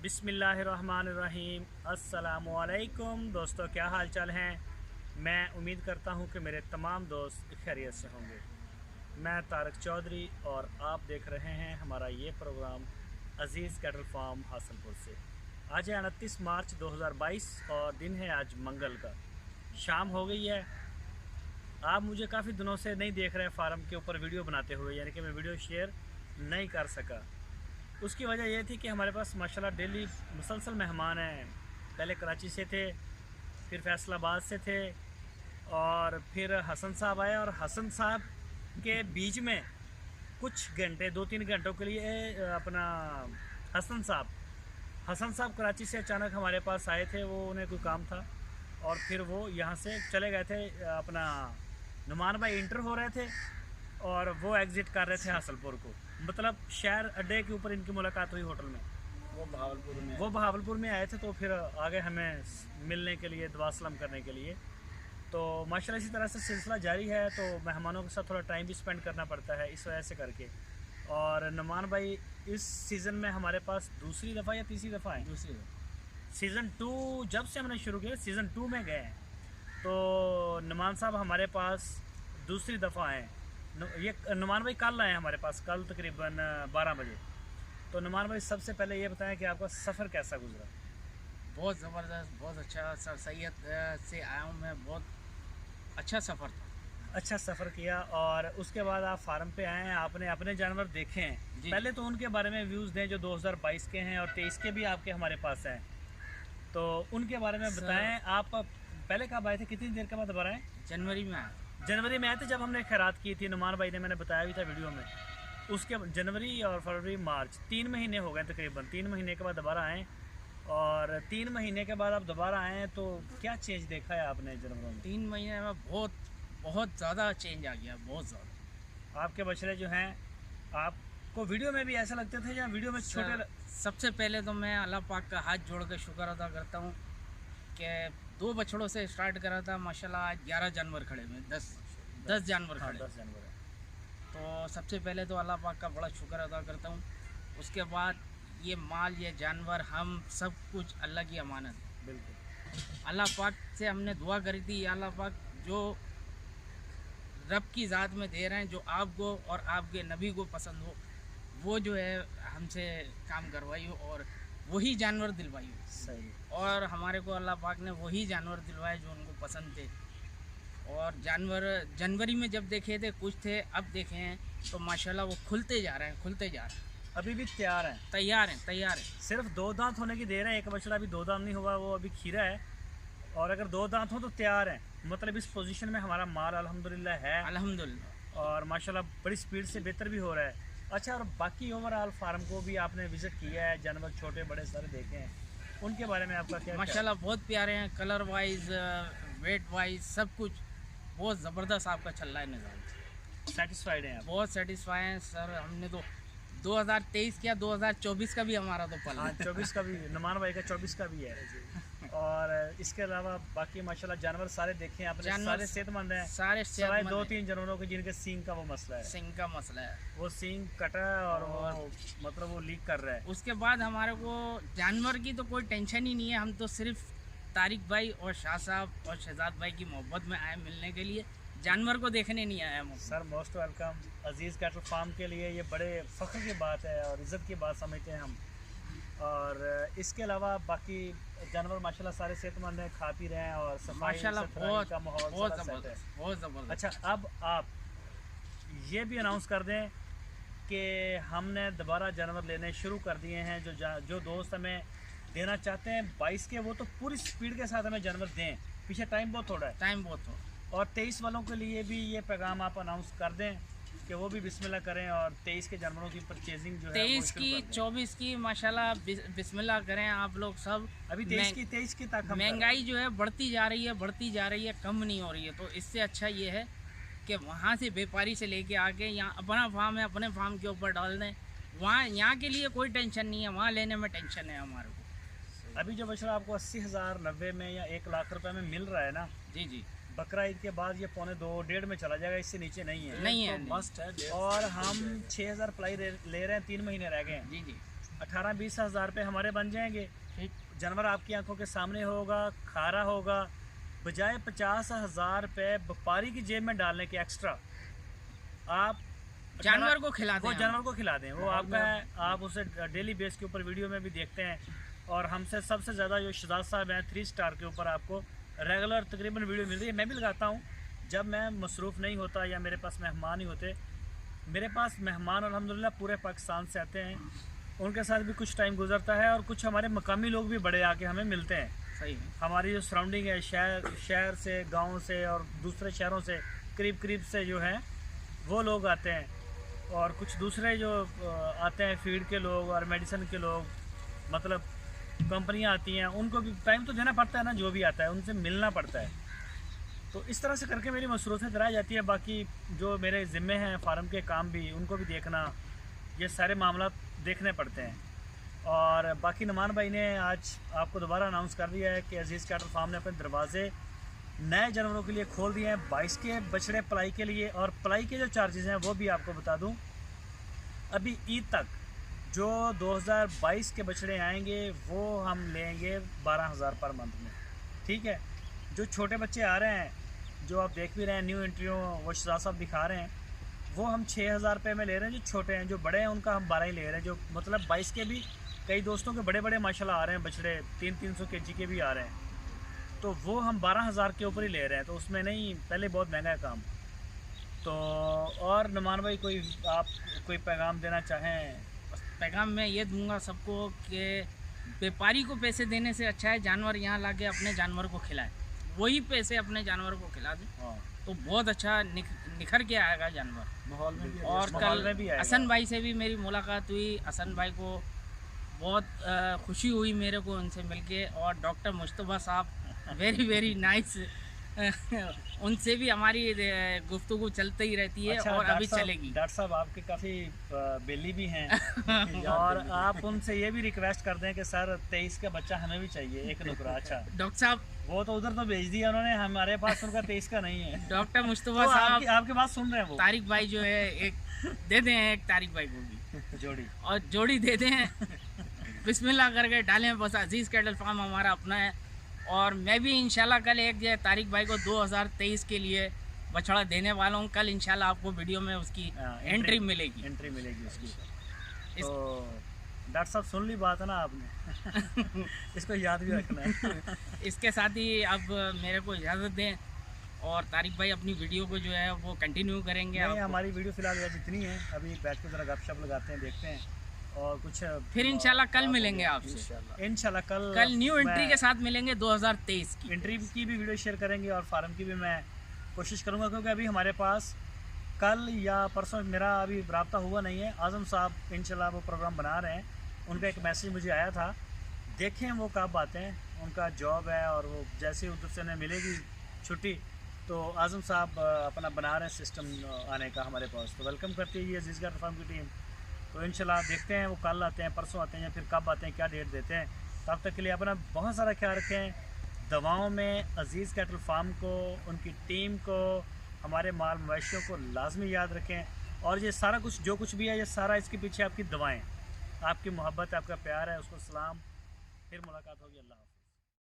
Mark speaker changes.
Speaker 1: बिस्मिल्लाहिर्रहमानिर्रहीम। अस्सलामुअलैकुम दोस्तों, क्या हाल चाल हैं। मैं उम्मीद करता हूं कि मेरे तमाम दोस्त खैरियत से होंगे। मैं तारक चौधरी और आप देख रहे हैं हमारा ये प्रोग्राम अज़ीज़ कैटल फार्म हासनपुर से। आज है 29 मार्च 2022 और दिन है आज मंगल का। शाम हो गई है। आप मुझे काफ़ी दिनों से नहीं देख रहे हैं फार्म के ऊपर वीडियो बनाते हुए, यानी कि मैं वीडियो शेयर नहीं कर सका। उसकी वजह यह थी कि हमारे पास माशाल्लाह डेली मुसलसल मेहमान हैं। पहले कराची से थे, फिर फैसलाबाद से थे और फिर हसन साहब आए। और हसन साहब के बीच में कुछ घंटे 2-3 घंटों के लिए अपना हसन साहब कराची से अचानक हमारे पास आए थे। वो उन्हें कोई काम था और फिर वो यहाँ से चले गए थे। अपना नुमान भाई इंटर हो रहे थे और वो एग्ज़िट कर रहे थे हासलपुर को, मतलब शहर अड्डे के ऊपर इनकी मुलाकात हुई होटल में। वो बहावलपुर में आए थे, तो फिर आगे हमें मिलने के लिए, दुआ सलाम करने के लिए। तो माशाल्लाह इसी तरह से सिलसिला जारी है। तो मेहमानों के साथ थोड़ा टाइम भी स्पेंड करना पड़ता है इस वजह से करके। और नुमान भाई इस सीज़न में हमारे पास दूसरी दफ़ा या तीसरी दफ़ा है,
Speaker 2: दूसरी
Speaker 1: सीज़न 2 जब से हमने शुरू किया सीज़न 2 में गए हैं। तो नुमान साहब हमारे पास दूसरी दफ़ा आए। ये नुमान भाई कल आए हमारे पास, कल तकरीबन 12 बजे। तो नुमान भाई सबसे पहले ये बताएं कि आपका सफ़र कैसा गुजरा।
Speaker 2: बहुत ज़बरदस्त, बहुत अच्छा। सर सैयद से आया हूँ मैं, बहुत अच्छा सफ़र था।
Speaker 1: अच्छा सफ़र किया और उसके बाद आप फार्म पे आए हैं, आपने अपने जानवर देखे हैं। पहले तो उनके बारे में व्यूज़ दें जो 2022 के हैं और 23 के भी आपके हमारे पास हैं, तो उनके बारे में बताएं। आप पहले कब आए थे, कितनी देर के बाद दोबारा आए?
Speaker 2: जनवरी में आया।
Speaker 1: जनवरी में आए थे जब हमने खैरात की थी। नुमान भाई ने, मैंने बताया भी था वीडियो में। उसके जनवरी और फरवरी मार्च 3 महीने हो गए तकरीबन। 3 महीने के बाद दोबारा आए और 3 महीने के बाद आप दोबारा आए, तो क्या चेंज देखा है आपने जानवरों में?
Speaker 2: 3 महीने में बहुत ज़्यादा चेंज आ गया, बहुत ज़्यादा।
Speaker 1: आपके बछड़े जो हैं, आपको वीडियो में भी ऐसा लगते थे या वीडियो में छोटे?
Speaker 2: सबसे पहले तो मैं अल्लाह पाक का हाथ जोड़ कर शुक्र अदा करता हूँ कि 2 बछड़ों से स्टार्ट करा था, माशाल्लाह आज 11 जानवर खड़े में, 10 जानवर खड़े।
Speaker 1: 10 जानवर हैं।
Speaker 2: तो सबसे पहले तो अल्लाह पाक का बड़ा शुक्र अदा करता हूँ। उसके बाद ये माल, ये जानवर, हम सब कुछ अल्लाह की अमानत है।
Speaker 1: बिल्कुल।
Speaker 2: अल्लाह पाक से हमने दुआ करी थी, अल्लाह पाक जो रब की ज़ात में दे रहे हैं, जो आपको और आपके नबी को पसंद हो, वो जो है हमसे काम करवाई हो और वही जानवर दिलवाई हो।
Speaker 1: सही।
Speaker 2: और हमारे को अल्लाह पाक ने वही जानवर दिलवाए जो उनको पसंद थे। और जानवर जनवरी में जब देखे थे कुछ थे, अब देखे हैं तो माशाल्लाह वो खुलते जा रहे हैं।
Speaker 1: अभी भी तैयार हैं?
Speaker 2: तैयार हैं।
Speaker 1: सिर्फ 2 दांत होने की देर है। एक बछड़ा अभी 2 दांत नहीं हुआ, वो अभी खीरा है। और अगर 2 दांत हो तो तैयार हैं, मतलब इस पोजीशन में हमारा माल अल्हम्दुलिल्लाह है।
Speaker 2: अल्हम्दुलिल्लाह।
Speaker 1: और माशाल्लाह बड़ी स्पीड से बेहतर भी हो रहा है। अच्छा, और बाकी ओवरऑल फार्म को भी आपने विज़िट किया है, जानवर छोटे बड़े सारे देखे हैं, उनके बारे में आपका क्या?
Speaker 2: माशाल्लाह बहुत प्यारे हैं, कलर वाइज, वेट वाइज, सब कुछ बहुत ज़बरदस्त आपका चल रहा है निज़ाम।
Speaker 1: सेटिस्फाइड हैं आप?
Speaker 2: बहुत सेटिस्फाई हैं सर। हमने तो 2023 किया, 2024 का भी हमारा तो पल।
Speaker 1: हाँ, 24 का भी, नुमान भाई का 24 का भी है। और इसके अलावा बाकी माशाल्लाह जानवर सारे देखे हैं आपने, सारे सेहतमंद हैं?
Speaker 2: सारे
Speaker 1: सिवाय 2-3 जानवरों के जिनके सींग का वो मसला है।
Speaker 2: सिंग का मसला है,
Speaker 1: वो सींग कटा है और वो मतलब वो लीक कर रहा है।
Speaker 2: उसके बाद हमारे को जानवर की तो कोई टेंशन ही नहीं है। हम तो सिर्फ तारिक भाई और शाह साहब और शहजाद भाई की मोहब्बत में आए मिलने के लिए, जानवर को देखने नहीं आया हम।
Speaker 1: Sir most welcome. Aziz cattle farm के लिए ये बड़े फ़ख्र की बात है और इज़्ज़त की बात समझते हैं हम। और इसके अलावा बाकी जानवर माशाल्लाह सारे सेहतमंद हैं, खा पी रहे हैं और
Speaker 2: माशाल्लाह
Speaker 1: का माहौल
Speaker 2: बहुत
Speaker 1: सारा सेट है।
Speaker 2: ज़बरदस्त।
Speaker 1: अच्छा, अब आप ये भी अनाउंस कर दें कि हमने दोबारा जानवर लेने शुरू कर दिए हैं। जो दोस्त हमें देना चाहते हैं 22 के, वो तो पूरी स्पीड के साथ हमें जानवर दें। पीछे टाइम बहुत थोड़ा है। और 23 वालों के लिए भी ये पैगाम आप अनाउंस कर दें कि वो भी बिस्मिल्लाह करें और 23 के जानवरों की परचेजिंग जो है
Speaker 2: 23 की 24 की माशाल्लाह बिस्मिल्लाह करें आप लोग सब।
Speaker 1: अभी 23 की तक
Speaker 2: महंगाई जो है बढ़ती जा रही है, कम नहीं हो रही है। तो इससे अच्छा ये है कि वहाँ से व्यापारी से लेके आके यहाँ अपना फार्म है, अपने फार्म के ऊपर डाल दें। वहाँ यहाँ के लिए कोई टेंशन नहीं है, वहाँ लेने में टेंशन है हमारे को।
Speaker 1: अभी जो बछड़ा आपको 80,000, 90 में या 1 लाख रुपए में मिल रहा है ना?
Speaker 2: जी।
Speaker 1: बकरा ईद के बाद ये 2.25 में चला जाएगा, इससे नीचे नहीं है।
Speaker 2: नहीं है,
Speaker 1: मस्ट है। और हम 6,000 प्लाई ले रहे हैं, 3 महीने रह गए हैं।
Speaker 2: जी।
Speaker 1: 18-20 हज़ार रुपये हमारे बन जाएंगे।
Speaker 2: ठीक।
Speaker 1: जानवर आपकी आंखों के सामने होगा, खारा होगा, बजाय 50 हज़ार रुपये व्यापारी की जेब में डालने के एक्स्ट्रा आप
Speaker 2: जानवर को खिला दें,
Speaker 1: वो जानवर को खिला दें। वो आपका है, आप उसे डेली बेस के ऊपर वीडियो में भी देखते हैं। और हमसे सबसे ज़्यादा जो शहजाद साहब हैं 3 स्टार के ऊपर आपको रेगुलर तकरीबन वीडियो मिल रही है। मैं भी लगाता हूँ जब मैं मसरूफ़ नहीं होता या मेरे पास मेहमान ही होते। मेरे पास मेहमान अल्हम्दुलिल्लाह पूरे पाकिस्तान से आते हैं, उनके साथ भी कुछ टाइम गुजरता है और कुछ हमारे मकामी लोग भी बड़े आके हमें मिलते हैं।
Speaker 2: सही है।
Speaker 1: हमारी जो सराउंडिंग है शहर से, गाँव से और दूसरे शहरों से करीब से जो हैं वो लोग आते हैं। और कुछ दूसरे जो आते हैं फीड के लोग और मेडिसिन के लोग, मतलब कंपनियां आती हैं, उनको भी टाइम तो देना पड़ता है ना, जो भी आता है उनसे मिलना पड़ता है। तो इस तरह से करके मेरी मसरूफियत रह जाती है। बाकी जो मेरे ज़िम्मे हैं फार्म के काम भी, उनको भी देखना, ये सारे मामला देखने पड़ते हैं। और बाकी नुमान भाई ने आज आपको दोबारा अनाउंस कर दिया है कि अजीज़ कैटल फार्म ने अपने दरवाजे नए जानवरों के लिए खोल दिए हैं। 22 के बछड़े पलाई के लिए, और पलाई के जो चार्जेस हैं वो भी आपको बता दूं, अभी ईद तक जो 2022 के बछड़े आएंगे वो हम लेंगे 12,000 पर मंथ में। ठीक है। जो छोटे बच्चे आ रहे हैं, जो आप देख भी रहे हैं न्यू एंट्रियों, वो शहजाद साहब दिखा रहे हैं, वो हम 6,000 रुपये में ले रहे हैं। जो छोटे हैं, जो बड़े हैं उनका हम 12 ही ले रहे हैं। जो मतलब 22 के भी कई दोस्तों के बड़े बड़े माशाल्लाह आ रहे हैं बछड़े, 300 kg के भी आ रहे हैं, तो वो हम 12,000 के ऊपर ही ले रहे हैं। तो उसमें नहीं, पहले बहुत महंगा है काम। तो और नुमान भाई आप कोई पैगाम देना चाहें?
Speaker 2: पैगाम मैं ये दूंगा सबको कि व्यापारी को पैसे देने से अच्छा है जानवर यहाँ लाके अपने जानवर को खिलाए, वही पैसे अपने जानवर को खिला दें तो बहुत अच्छा निखर के आएगा जानवर
Speaker 1: माहौल में भी।
Speaker 2: और
Speaker 1: कल में भी
Speaker 2: हसन भाई से भी मेरी मुलाकात हुई। हसन भाई को बहुत खुशी हुई मेरे को उनसे मिलके, और डॉक्टर मुस्तफ़ा साहब वेरी नाइस उनसे भी हमारी गुफ्तगू चलती ही रहती है।
Speaker 1: अच्छा,
Speaker 2: और अभी चलेगी।
Speaker 1: डॉक्टर साहब आपके काफ़ी बेली भी हैं और आप उनसे ये भी रिक्वेस्ट कर दें कि सर 23 का बच्चा हमें भी चाहिए, एक नुकरा। अच्छा
Speaker 2: डॉक्टर साहब
Speaker 1: वो तो उधर तो भेज दिया उन्होंने, हमारे पास उनका 23 का नहीं है।
Speaker 2: डॉक्टर मुस्तफ़ा
Speaker 1: तो
Speaker 2: साहब
Speaker 1: आपकी बात सुन रहे हैं वो।
Speaker 2: तारिक भाई जो है एक दे दें, एक तारिक भाई को भी
Speaker 1: जोड़ी,
Speaker 2: और जोड़ी दे दें बिस्मिल्लाह करके डालें बस। अजीज़ कैटल फार्म हमारा अपना है, और मैं भी इंशाल्लाह कल एक जो तारिक भाई को 2023 के लिए बछड़ा देने वाला हूँ। कल इंशाल्लाह आपको वीडियो में उसकी एंट्री मिलेगी
Speaker 1: उसकी। तो डॉक्टर साहब सुन ली बात है ना आपने इसको याद भी रखना है।
Speaker 2: इसके साथ ही अब मेरे को इजाज़त दें, और तारिक भाई अपनी वीडियो को जो है वो कंटिन्यू करेंगे।
Speaker 1: हमारी वीडियो फिलहाल जितनी है, अभी बैठ के ज़रा गपशप लगाते हैं, देखते हैं, और कुछ
Speaker 2: फिर इंशाल्लाह कल मिलेंगे आपसे।
Speaker 1: इंशाल्लाह
Speaker 2: कल न्यू एंट्री के साथ मिलेंगे 2023 की
Speaker 1: एंट्री की भी वीडियो शेयर करेंगे, और फार्म की भी मैं कोशिश करूंगा, क्योंकि अभी हमारे पास कल या परसों मेरा अभी रब्ता हुआ नहीं है। आज़म साहब इंशाल्लाह वो प्रोग्राम बना रहे हैं, उनका एक मैसेज मुझे आया था, देखें वो कब आते हैं, उनका जॉब है, और वो जैसे उधर से उन्हें मिलेगी छुट्टी तो आज़म साहब अपना बना रहे हैं सिस्टम आने का हमारे पास। तो वेलकम करती है ये अजीज़ कैटल फार्म की टीम। तो इंशाल्लाह देखते हैं वो कल आते हैं, परसों आते हैं, या फिर कब आते हैं, क्या डेट देते हैं। तब तक के लिए अपना बहुत सारा ख्याल रखें। दवाओं में अजीज़ कैटल फार्म को, उनकी टीम को, हमारे माल मवेशियों को लाजमी याद रखें। और ये सारा कुछ जो कुछ भी है, ये सारा इसके पीछे आपकी दवाएँ, आपकी मोहब्बत, आपका प्यार है, उसको सलाम। फिर मुलाकात होगी। अल्लाह हाफ़िज़।